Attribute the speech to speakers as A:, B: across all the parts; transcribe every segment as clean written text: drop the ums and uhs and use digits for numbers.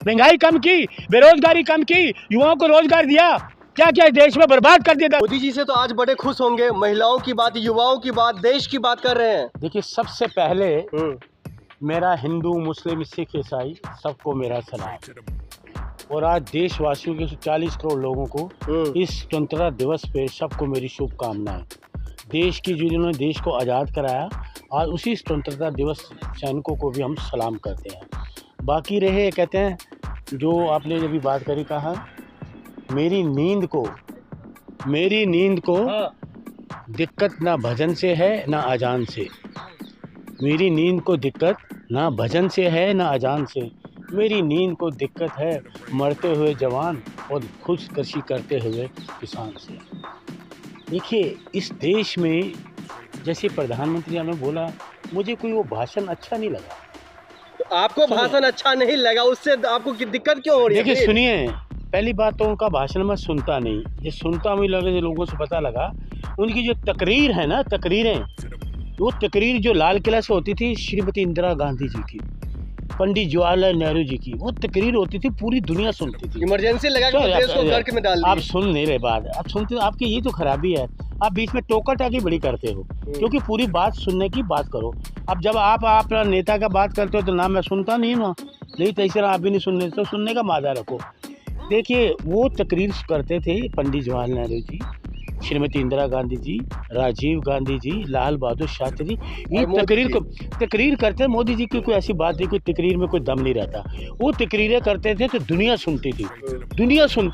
A: महंगाई कम की, बेरोजगारी कम की, युवाओं को रोजगार दिया, क्या क्या देश में बर्बाद कर दिया।
B: मोदी जी से तो आज बड़े खुश होंगे, महिलाओं की बात, युवाओं की बात, देश की बात कर रहे हैं।
A: देखिए, सबसे पहले मेरा हिंदू, मुस्लिम, सिख, ईसाई सबको मेरा सलाम। और आज देशवासियों के 40 करोड़ लोगों को इस स्वतंत्रता दिवस पे सबको मेरी शुभकामनाएं। देश की जिन्होंने देश को आज़ाद कराया, आज उसी स्वतंत्रता दिवस सैनिकों को भी हम सलाम करते हैं। बाकी रहे, कहते हैं जो आपने जब भी बात करी, कहा मेरी नींद को दिक्कत ना भजन से है ना अजान से। मेरी नींद को दिक्कत ना भजन से है ना अजान से। मेरी नींद को दिक्कत है मरते हुए जवान और खुदकुशी करते हुए किसान से। देखिए, इस देश में जैसे प्रधानमंत्री ने बोला, मुझे कोई वो भाषण अच्छा नहीं लगा।
B: तो आपको भाषण अच्छा नहीं लगा, उससे आपको दिक्कत क्यों हो रही है?
A: देखिए, सुनिए, पहली बात तो उनका भाषण मैं सुनता नहीं, ये सुनता मुझे लगा, जो लोगों से पता लगा, उनकी जो तकरीर है ना, वो तकरीर जो लाल किला से होती थी, श्रीमती इंदिरा गांधी जी की, पंडित जवाहरलाल नेहरू जी की, वो तकरीर होती थी, पूरी दुनिया सुनती थी।
B: इमरजेंसी लगा के देश को गर्क में डाल दिया।
A: आप सुन नहीं रहे बात, आप सुनते, आपकी ये तो खराबी है, आप बीच में टोका टाकी बड़ी करते हो, क्योंकि पूरी बात सुनने की बात करो। अब जब आप अपना नेता का बात करते हो तो ना मैं सुनता नहीं ना, नहीं तो इस आप भी नहीं सुनने, तो सुनने का मादा रखो। देखिए, वो तकरीर करते थे पंडित जवाहरलाल नेहरू जी, श्रीमती इंदिरा गांधी जी, राजीव गांधी जी, लाल बहादुर शास्त्री जी, ये तकरीर करते। मोदी जी की कोई ऐसी बात नहीं, कोई तकरीर में कोई दम नहीं रहता। वो तकरीरें करते थे तो दुनिया सुनती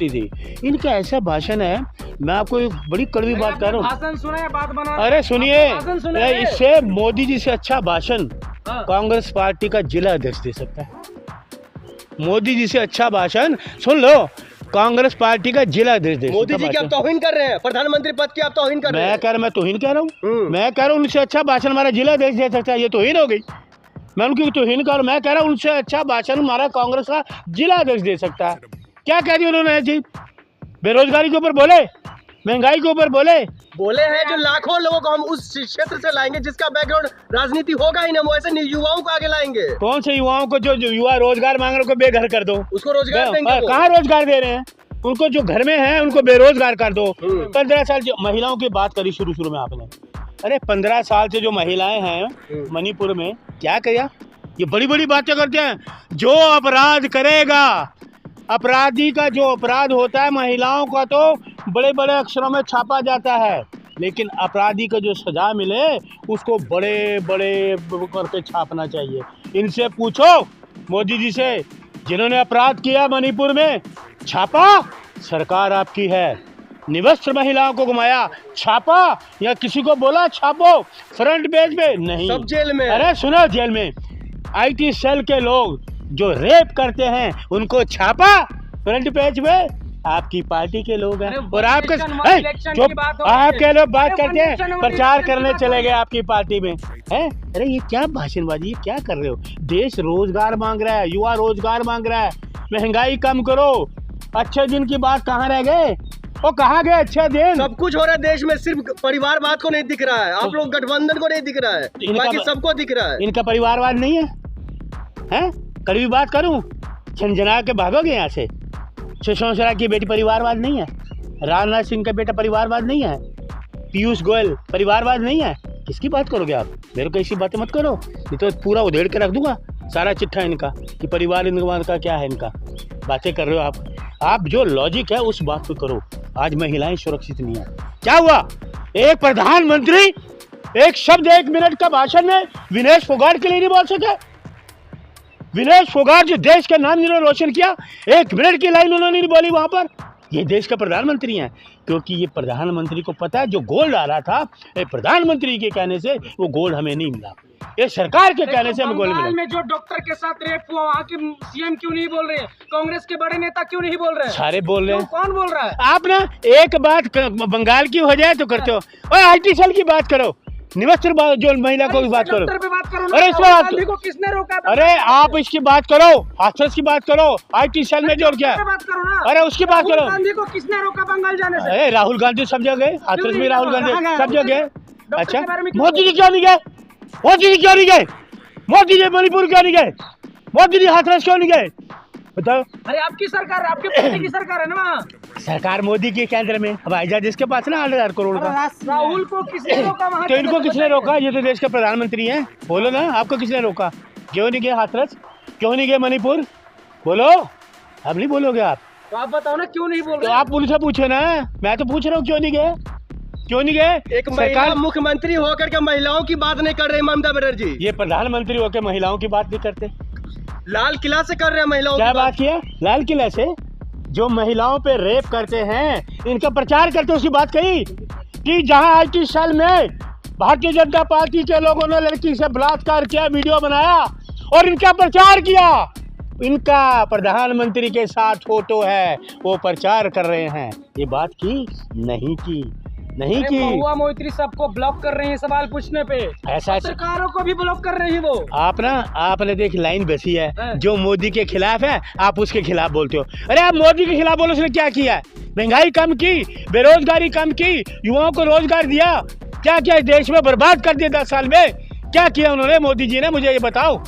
A: थी। इनका ऐसा भाषण है, मैं आपको एक बड़ी कड़वी बात कर रहा हूँ।
C: भाषण सुने, बात बना।
A: अरे सुनिए, इससे मोदी जी से अच्छा भाषण कांग्रेस पार्टी का जिला अध्यक्ष दे सकता है। मोदी जी से अच्छा भाषण, सुन लो, कांग्रेस पार्टी का जिला अध्यक्ष दे।
B: मोदी जी की आप तौहीन कर रहे हैं, प्रधानमंत्री पद की आप तौहीन कर रहे हैं।
A: मैं तौहीन कह रहा हूँ, मैं कह रहा हूँ उनसे अच्छा भाषण हमारा जिला अध्यक्ष दे सकता है। ये तौहीन हो गई, मैं उनकी तौहीन कर रहा हूँ। मैं कह रहा हूँ उनसे अच्छा भाषण हमारा कांग्रेस का जिला अध्यक्ष दे सकता है। क्या कह दिया उन्होंने जी? बेरोजगारी के ऊपर बोले, महंगाई के ऊपर बोले
B: हैं जो लाखों लोगों को हम उस क्षेत्र से लाएंगे जिसका बैकग्राउंड राजनीति होगा ही ना, वो ऐसे युवाओं को आगे लाएंगे।
A: कौन से युवाओं को? जो युवा रोजगार मांग रहे को बेघर कर दो,
B: उसको रोजगार देंगे।
A: कहाँ रोजगार दे रहे हैं? उनको जो घर में है उनको बेरोजगार कर दो। 15 साल जो महिलाओं की बात करी शुरू में आपने, अरे 15 साल से जो महिलाएं हैं मणिपुर में, क्या किया? ये बड़ी बड़ी बातें करते हैं। जो अपराध करेगा, अपराधी का जो अपराध होता है महिलाओं का, तो बड़े बड़े अक्षरों में छापा जाता है, लेकिन अपराधी को जो सजा मिले उसको बड़े बड़े करके छापना चाहिए। इनसे पूछो, मोदी जी से, जिन्होंने अपराध किया मणिपुर में, छापा सरकार आपकी है। निवस्त्र महिलाओं को घुमाया, छापा, या किसी को बोला छापो फ्रंट पेज पे? नहीं,
B: सब जेल में।
A: अरे सुनो, जेल में IT सेल के लोग जो रेप करते हैं उनको छापा फ्रंट पेज में। आपकी पार्टी के लोग हैं और आपके आपके लोग बात करते हैं, प्रचार करने चले गए आपकी पार्टी में हैं। अरे ये क्या भाषणबाजी, ये क्या कर रहे हो? देश रोजगार मांग रहा है, युवा रोजगार मांग रहा है, महंगाई कम करो। अच्छे दिन की बात कहाँ रह गए? वो कहाँ गए अच्छे दिन?
B: सब कुछ हो रहा है देश में, सिर्फ परिवारवाद को नहीं दिख रहा है। आप लोग गठबंधन को नहीं दिख रहा है, बाकी सबको दिख रहा है।
A: इनका परिवारवाद नहीं है, हैं? कड़वी बात करूं, झंझना के भागोगे यहाँ से। सुषमा स्वराज की बेटी परिवारवाद नहीं है, राजनाथ सिंह का बेटा परिवारवाद नहीं है, पीयूष गोयल परिवारवाद नहीं है। किसकी बात करोगे आप? मेरे को ऐसी बातें मत करो, ये तो पूरा उधेड़ के रख दूंगा सारा चिट्ठा इनका कि परिवार का क्या है। इनका बातें कर रहे हो आप जो लॉजिक है उस बात पे करो। आज महिलाएं सुरक्षित नहीं है। क्या हुआ? एक प्रधानमंत्री एक शब्द 1 मिनट का भाषण में विनेश फोगाट के लिए नहीं बोल सके। विनेश फोगाट जो देश का नाम जिन्होंने रोशन किया, 1 मिनट की लाइन उन्होंने नहीं बोली वहां पर। ये देश का प्रधानमंत्री हैं, क्योंकि ये प्रधानमंत्री को पता है जो गोल्ड आ रहा था, प्रधानमंत्री के कहने से वो गोल्ड हमें नहीं मिला, ये सरकार के कहने से हमें गोल्ड मिला।
C: में जो डॉक्टर के साथ रेप हुआ, वहाँ के CM क्यों नहीं बोल रहे हैं? कांग्रेस के बड़े नेता क्यों नहीं बोल रहे हैं?
A: सारे बोल रहे हैं।
C: कौन बोल रहा है? आप
A: ना एक बात बंगाल की हो जाए तो करते हो, और IT सेल की बात करो, निवस्त्र जो महिला को बात करो। अरे इस बात
C: को किसने रोका?
A: अरे आप इसकी बात करो, हाथरस की बात करो, IT सेल में जो क्या, अरे उसकी बात करो।
C: गांधी को किसने रोका बंगाल जाने से?
A: अरे राहुल गांधी सब जगह, हाथरस में राहुल गांधी सब जगह। अच्छा, मोदी जी क्यों नहीं गए? मोदी जी क्यों नहीं गए? मोदी जी मणिपुर क्यों नहीं गए? मोदी जी हाथरस क्यों नहीं गए? बताओ।
C: अरे आपकी सरकार, आपके पार्टी की सरकार है ना वहाँ।
A: सरकार मोदी की केंद्र में, हवाई जहाज जिसके पास ना 8,000 करोड़ का।
C: राहुल को किसने रोका वहाँ?
A: तो इनको किसने रोका? ये तो देश के प्रधानमंत्री हैं। बोलो ना, आपको किसने रोका? क्यों नहीं गए हाथरस? क्यों नहीं गए मणिपुर? बोलो, अब नहीं बोलोगे आप
C: तो आप बताओ ना क्यों नहीं बोल
A: तो
C: रहे?
A: आप पुलिस से पूछो ना। मैं तो पूछ रहा हूँ क्यों नहीं गए, क्यों नहीं गए?
B: एक महिला मुख्यमंत्री होकर के महिलाओं की बात नहीं कर रही ममता बनर्जी।
A: ये प्रधानमंत्री होकर महिलाओं की बात नहीं करते।
B: लाल किला से कर रहे हैं महिलाओं
A: क्या
B: की
A: बात किया? लाल किला से जो महिलाओं पे रेप करते हैं, इनका प्रचार करते, उसकी बात कही कि जहां IT सेल में भारतीय जनता पार्टी के लोगों ने लड़की से बलात्कार किया, वीडियो बनाया और इनका प्रचार किया। इनका प्रधानमंत्री के साथ फोटो है, वो प्रचार कर रहे हैं। ये बात की नहीं
C: अरे
A: की।
C: महुआ मोइत्री सबको ब्लॉक कर रहे हैं सवाल पूछने पे।
A: ऐसा
C: सरकारों को भी ब्लॉक कर रही है वो।
A: आपने देख लाइन बसी है,
C: हाँ।
A: जो मोदी के खिलाफ है आप उसके खिलाफ बोलते हो। अरे आप मोदी के खिलाफ बोलो, उसने क्या किया है? महंगाई कम की, बेरोजगारी कम की, युवाओं को रोजगार दिया, क्या किया? देश में बर्बाद कर दिया 10 साल में। क्या किया उन्होंने मोदी जी ने? मुझे ये बताओ।